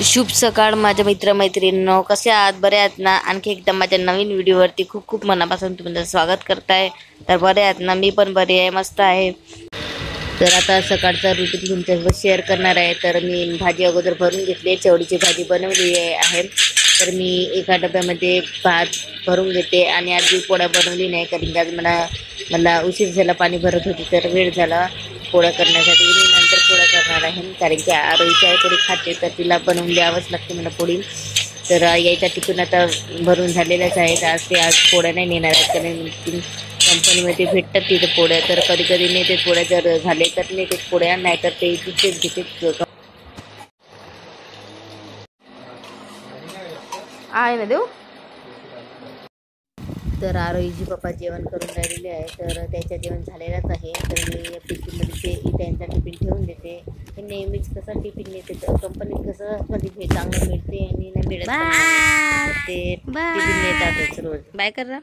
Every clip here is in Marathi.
शुभ सकाळ माझ्या मित्रमैत्रिणींनो, कसे आहात? बरे आहात ना? आणखी एकदा माझ्या नवीन व्हिडिओवरती खूप खूप मनापासून तुमचं स्वागत करताय. तर बरे आहात ना? मी पण बरी आहे, मस्त आहे. तर आता सकाळचा रुटीन तुमच्यासोबत शेअर करणार आहे. तर मी भाजी अगोदर भरून घेतली, चवळीची भाजी बनवली आहे. तर मी एका डब्यामध्ये भात भरून घेते आणि आधी पोळ्या बनवली नाही, कारण की आज मला उशीर झाला, पाणी भरत होती तर वेळ झाला पोळ्या करण्यासाठी. मी नंतर पोळ्या करणार आहे, कारण की आरोहीची आई पोळी खाते तर तिला बनवून द्यावंच लागते मला पोळी. तर यायचा टिफिन आता भरून झालेलाच आहे. आज पोळ्या नाही नेणार आहेत, कारण कंपनीमध्ये भेटतात तिथे पोळ्या. तर कधी कधी नेते पोळ्या, जर झाले तर नेते पोळ्या, नाही तर ते तिथेच घेते. आहे ना देऊ. तर आरोहीची पप्पा जेवण करून राहिलेले आहे, तर त्याचं जेवण झालेलंच आहे. तर मी या टिफिनमध्ये त्यांचा टिफिन ठेवून देते. हे नेहमीच कसं टिफिन नेते, तर कंपनीत कसं कधी चांगलं मिळते आणि नाही मिळत, ते टिफिन नेतातच रोज. बाय कर ना.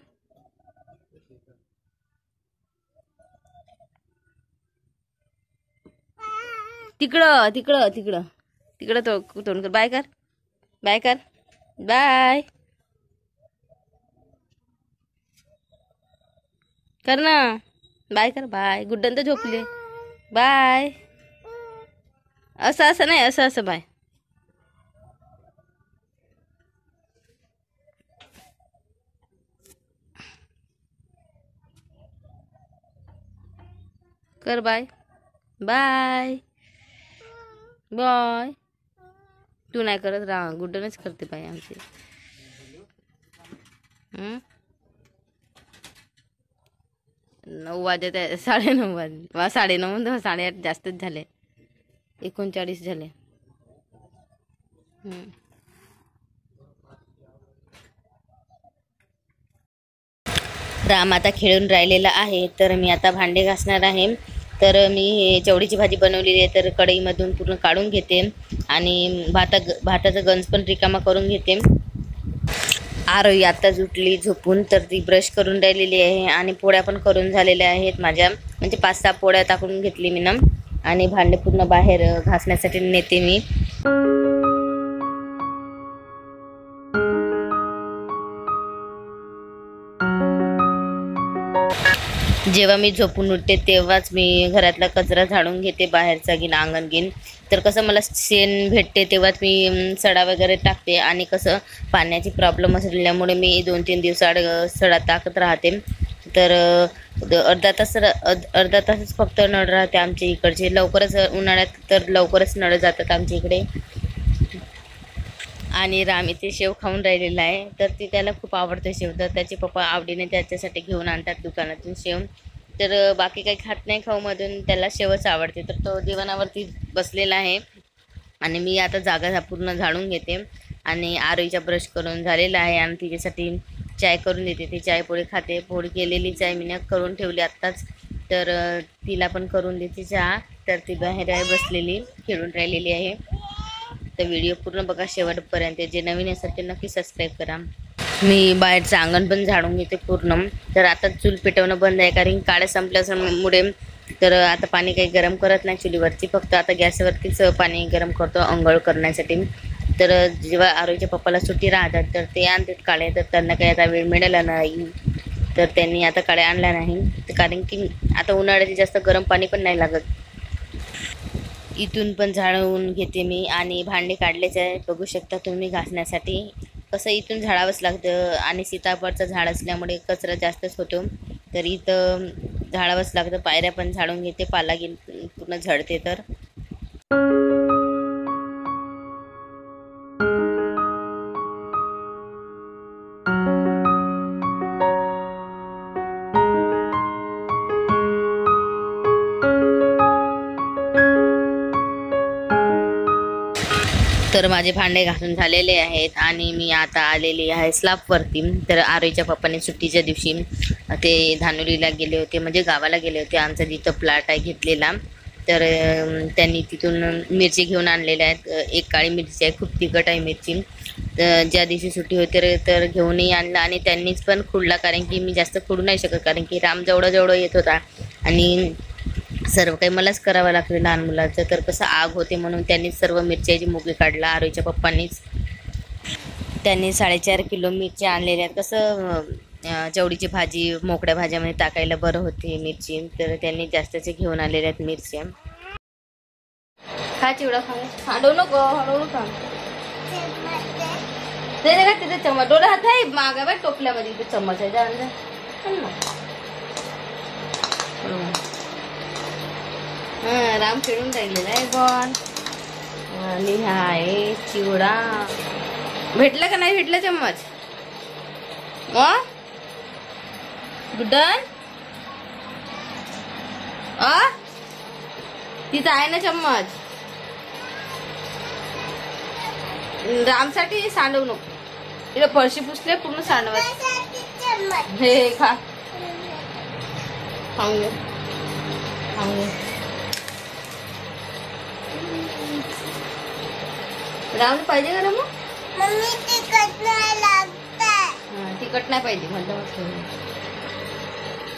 तिकडं तिकडं तिकडं तिकडं तोंड कर. बाय कर, बाय कर, बाय कर ना. बाय कर, बाय. गुड्डन तर झोपले. बाय. असं असं नाही, असं असं बाय कर. Bye bye bye. तू नाही करत, गुड्डनच करते बाय आमची. 9 वाजत आहे, 9:30 वाजले. 9:30 8:30 जास्तच झाले, 39 झाले. राम आता खेळून राहिलेला आहे, तर मी आता भांडे घासणार आहे. तर मी चवळीची भाजी बनवलेली आहे, तर कढईमधून पूर्ण काढून घेते आणि भाताचा गंज पण रिकामा करून घेते. आरोही आत्ताच उठली झोपून, तर ती ब्रश करून राहिलेली आहे आणि पोळ्या पण करून झालेल्या आहेत माझ्या. म्हणजे 5-6 पोळ्या टाकून घेतली मी ना, आणि भांडे पूर्ण बाहेर घासण्यासाठी नेते मी. जेव्हा मी झोपून उठते तेव्हाच मी घरातला कचरा झाडून घेते, बाहेरचा घेईन, अंगण घेईन. तर कसं मला शेण भेटते तेव्हाच मी सडा वगैरे टाकते. आणि कसं पाण्याची प्रॉब्लेम असल्यामुळे मी 2-3 दिवसाआड सडा टाकत राहते. तर अर्धा तासच फक्त नळ राहते आमच्या इकडचे. लवकरच उन्हाळ्यात तर लवकरच नळ जातात आमच्या इकडे. आणि राम इथे शेव खाऊन राहिलेला आहे, तर ती त्याला खूप आवडते शेव. तर त्याचे पप्पा आवडीने त्याच्यासाठी घेऊन आणतात दुकानातून शेव. तर बाकी काही खात नाही खाऊमधून, त्याला शेवच आवडते. तर तो दिवाणावरती बसलेला आहे आणि मी आता जागा पूर्ण झाडून घेते. आणि आरोहीचा ब्रश करून झालेला आहे आणि तिच्यासाठी चाय करून देते. ती चाय पोळी खाते. पोळी केलेली चाय मी करून ठेवली आत्ताच, तर तिला पण करून देते चहा. तर ती बाहेर आहे बसलेली, खेळून राहिलेली आहे. तर व्हिडिओ पूर्ण बघा शेवटपर्यंत. जे नवीन असेल ते नक्की सबस्क्राईब करा. मी बाहेरचं अंगण पण झाडून घेते पूर्ण. तर आता चूल पेटवणं बंद आहे, कारण काळे संपल्यामुळे. तर आता पाणी काही गरम करत नाही चुलीवरती, फक्त आता गॅसवरतीच पाणी गरम करतो अंघोळ करण्यासाठी. तर जेव्हा आरोहीच्या पप्पाला सुट्टी राहतात तर ते आणतात काळे, तर त्यांना काही आता वेळ मिळाला नाही, तर त्यांनी आता काळे आणला नाही. कारण की आता उन्हाळ्यात जास्त गरम पाणी पण नाही लागत. इथून पण झाडून घेते मी आणि भांडे काढलेच आहे, बघू शकता तुम्ही घासण्यासाठी. कसं इथून झाडावंच लागतं आणि सीताफळचं झाड असल्यामुळे कचरा जास्तच होतो, तर इथं झाडावंच लागतं. पायऱ्या पण झाडून घेते, पाला पूर्ण झडते. तर तर माझे भांडे घासून झालेले आहेत आणि मी आता आलेली आहे स्लॅबवरती. तर आरोहीच्या पप्पाने सुट्टीच्या दिवशी ते धानोलीला गेले होते, म्हणजे गावाला गेले होते, आमचा जिथं प्लॉट आहे घेतलेला. तर त्यांनी तिथून मिरची घेऊन आणलेल्या आहेत. एक काळी मिरची आहे, खूप तिखट आहे मिरची. तर ज्या दिवशी सुट्टी होते तर घेऊनही आणला आणि त्यांनीच पण खुडला, कारण की मी जास्त खुडू नाही शकत, कारण की राम जवळ येत होता आणि सर्व काही मलाच करावं लागतं लहान मुलाचं, तर कसं आग होते म्हणून त्यांनी सर्व मिरच्याची मुगी काढला. आरोहीच्या पप्पांनीच त्यांनी 4.5 किलो मिरच्या आणलेल्या आहेत. कसं चवळीची भाजी मोकळ्या भाज्यामध्ये टाकायला बरं होते मिरची, तर त्यांनी जास्तचे घेऊन आलेल्या आहेत मिरच्या. खा चिवडा, खा, हलवू नको, हलवू खा. ते का तिथे चम्मच डोळे हात आहे मागा बाय टोपल्यामध्ये, इथे चम्मच आहे. राम खेळून राहिलेला आहे बॉल. आणि हा आहे चिवडा. भेटला का नाही भेटला चम्मच? गुड्डन तिथं आहे ना चम्मच. रामसाठी सांडवू नको. तिला फरशी पुसले पूर्ण सांडवत. हे खा, खाऊन घे, खाऊन घे. राम पाहिजे का मग? मम्मी तिखट नाही लागत. तिखट नाही पाहिजे म्हणलं.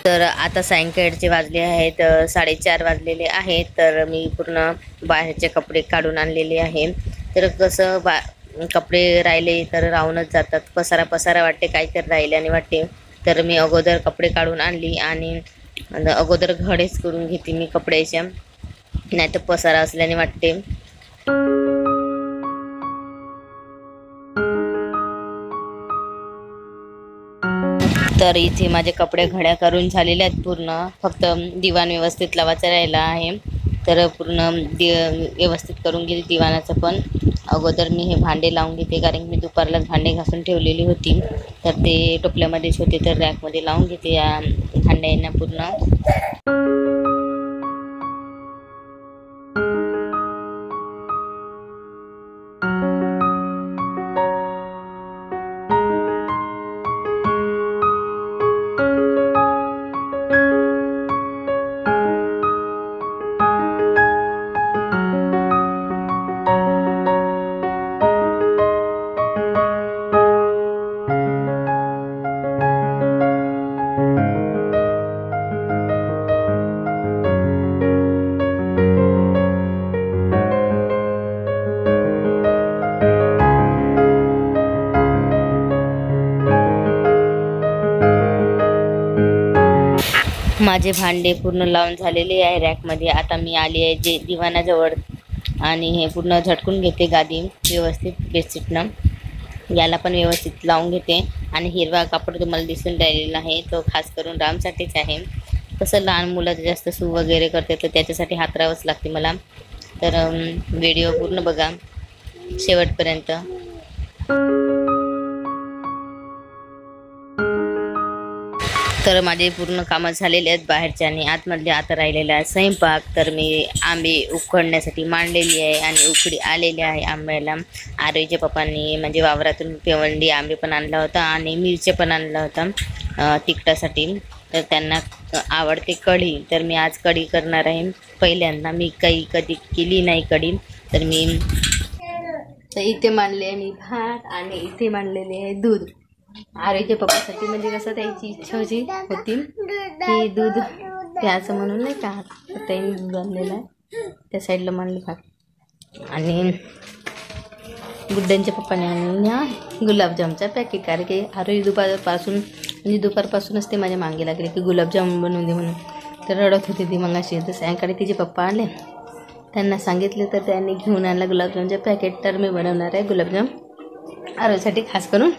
तर आता सायंकाळचे वाजले आहेत 4:30 वाजलेले आहेत. तर मी पूर्ण बाहेरचे कपडे काढून आणलेले आहे. तर कसं कपडे राहिले तर राहूनच जातात. पसारा वाटते, काहीतरी राहिल्याने वाटते. तर मी अगोदर कपडे काढून आणली आणि अगोदर घडेच करून घेते मी कपड्याच्या, नाही तर पसारा असल्याने वाटते. तर इथे माझे कपडे घड्या करून झालेले आहेत पूर्ण. फक्त दिवाण व्यवस्थित लावायचं राहिला आहे. तर पूर्ण व्यवस्थित करून घेते दिवाणाचं पण. अगोदर मी हे भांडे लावून घेते, कारण मी दुपारलाच भांडे घासून ठेवलेली होती. तर ते टोपल्यामध्येच होते, तर रॅकमध्ये लावून घेते या भांड्यांना पूर्ण. माझे भांडे पूर्ण लावून झालेले आहे रॅकमध्ये. आता मी आली आहे जे दिवाणाजवळ आणि हे पूर्ण झटकून घेते गादी व्यवस्थित बेडशीटनं. याला पण व्यवस्थित लावून घेते. आणि हिरवा कापड तुम्हाला दिसून राहिलेला आहे तो खास करून रामसाठीच आहे. कसं लहान मुलं जास्त सू वगैरे करते, तर त्याच्यासाठी हातरावंच लागते मला. तर व्हिडिओ पूर्ण बघा शेवटपर्यंत. तर माझे पूर्ण कामं झालेले आहेत बाहेरचे आणि आतमधले आता राहिलेला आहे स्वयंपाक. तर मी आंबे उकडण्यासाठी मांडलेली आहे आणि उकडी आलेली आहे आंब्याला. आरोहीच्या पप्पांनी म्हणजे वावरातून पेवंडी आंबे पण आणला होता आणि मिरचे पण आणला होता तिखटासाठी. तर त्यांना आवडते कढी, तर मी आज कढी करणार आहे. पहिल्यांदा मी कधी केली नाही कढी. तर इथे मांडले मी भात आणि इथे मांडलेले आहे दूध. आरोहीच्या पप्पासाठी म्हणजे कसं त्याची इच्छा होती की दूध प्यायचं म्हणून, नाही का, तर त्यांनी दूध आणलेलं आहे. त्या साईडला मांडले भात. आणि गुड्ड्यांच्या पप्पाने आणल्या गुलाबजामचा पॅकेट, कारण की आरोही दुपारपासूनच ते माझ्या मागे लागले की गुलाबजाम बनवून दे म्हणून. तर रडत होती ती मगाशी. तर सायंकाळी तिचे पप्पा आले, त्यांना सांगितले तर त्यांनी घेऊन आणला गुलाबजामचे पॅकेट. तर मी बनवणार आहे गुलाबजाम आरोहीसाठी खास करून.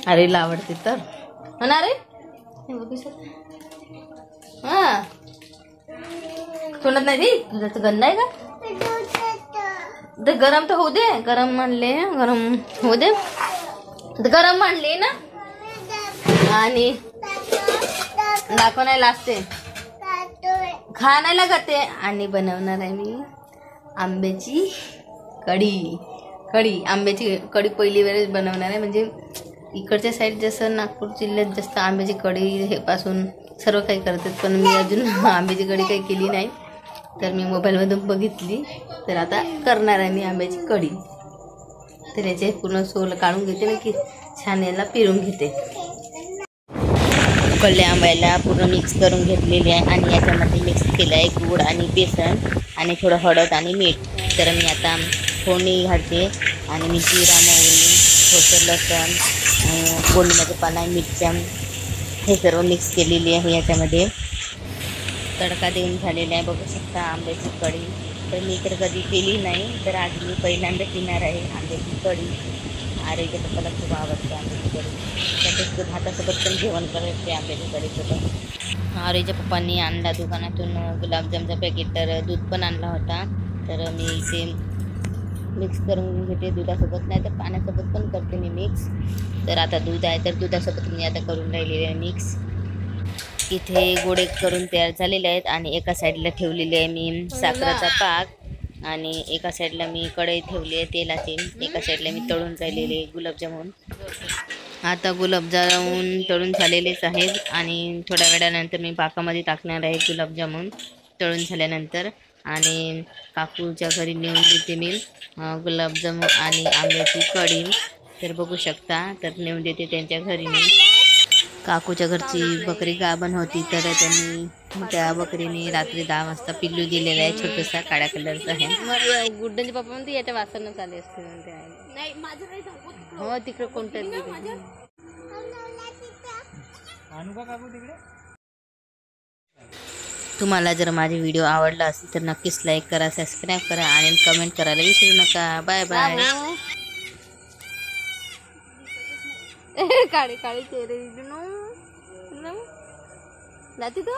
आरोहीला आवडते तर म्हणा रे. हां तोंडात नाही ती तुझं गंध आहे का? तर गरम तर होऊ दे. गरम मांडले, गरम होऊ दे. गरम मांडले ना आणि दाखव नाही लागते, खा नाही लागते. आणि बनवणार आहे मी आंब्याची कढी. आंब्याची कढी पहिली वेळेस बनवणार आहे. म्हणजे इकडच्या साईड जसं नागपूर जिल्ह्यात जास्त आंब्याची कढी हे पासून सर्व काही करतात, पण मी अजून आंब्याची कढी काही केली नाही. तर मी मोबाईलमधून बघितली, तर आता करणार आहे मी आंब्याची कढी. तर याचे पूर्ण सोल काढून घेते ना की छान याला पिरून घेते. उकळल्या आंब्याला पूर्ण मिक्स करून घेतलेली आहे आणि याच्यामध्ये मिक्स केलं आहे गूळ आणि बेसन आणि थोडं हळद आणि मीठ. तर मी आता फोडणी घालते आणि मी जिरा, मोहरी, थोडंसं लसण, गोडण्याचं पानं, मिरच्या हे सर्व मिक्स केलेली आहे. याच्यामध्ये तडका देऊन झालेला आहे. बघू शकता आंब्याची कढी. तर मी तर कधी केली नाही, तर आज मी पहिल्यांदा पिणार आहे आंब्याची कढी. आरोग्य पप्पाला खूप आवडते आंब्याची कढी. त्याच्यासोबत भातासोबत पण जेवण करायचे आंब्याच्या कढीसोबत. आरोग्यच्या पप्पांनी आणला दुकानातून गुलाबजामचा पॅकेट, तर दूध पण आणला होता. तर मी इथे मिक्स करून घेते दुधासोबत, नाही तर पाण्यासोबत पण करते मी मिक्स. तर आता दूध आहे तर दुधासोबत मी आता करून राहिलेले आहे मिक्स. इथे गोडे करून तयार झालेले आहेत आणि एका साईडला ठेवलेले आहे मी साखरेचा पाक आणि एका साईडला मी कढई ठेवली आहे तेलाची. एका साईडला मी तळून राहिलेले गुलाबजामुन. आता गुलाबजामुन तळून झालेलेच आहेत आणि थोड्या वेळानंतर मी पाकामध्ये टाकणार आहे गुलाबजामुन तळून झाल्यानंतर. आणि काकूच्या घरी नेऊन देते मी गुलाबजामुन आणि आंब्याची कढी. तर बघू शकता, तर नेऊन देते त्यांच्या घरी मी. काकूच्या घरची बकरी गाभण होती, तर त्यांनी त्या बकरीने रात्री 10 वाजता पिल्लू दिलेलं आहे. छोटंसा काळ्या कलरचा आहे. गुड्डनचे पप्पा म्हणते याच्या वासरनं आले असते म्हणते. हो तिकडे कोणतं तुम्हाला जर माझे व्हिडिओ आवडला असेल तर नक्कीच लाईक करा, सबस्क्राईब करा आणि कमेंट करायला विसरू नका. Bye bye. काळी काळी चेहरे जाती तो